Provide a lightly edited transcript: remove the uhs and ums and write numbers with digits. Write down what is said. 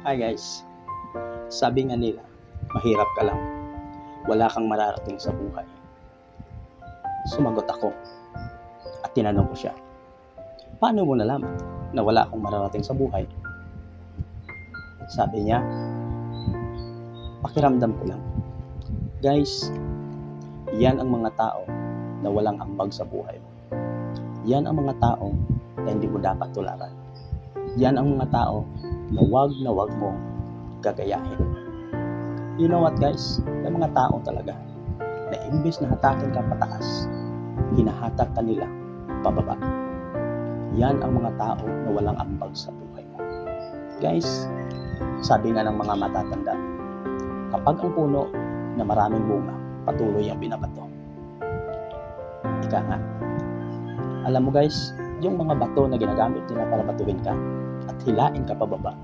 Hi guys, sabi nga nila, mahirap ka lang, wala kang mararating sa buhay. Sumagot ako at tinanong ko siya, paano mo nalaman na wala akong mararating sa buhay? Sabi niya, pakiramdam ko lang. Guys, yan ang mga tao na walang ambag sa buhay mo. Yan ang mga tao na hindi mo dapat tularan. Yan ang mga tao na wag mong gagayahin. You know what guys? May mga tao talaga na imbes na hatakin ka pataas, hinahatak ka nila pababa. Yan ang mga tao na walang ambag sa buhay mo. Guys, sabi nga ng mga matatanda, kapag ang puno na maraming bunga, patuloy ang binabato. Ika nga, alam mo guys, yung mga bato na ginagamit nila para batuin ka at hilain ka pababa,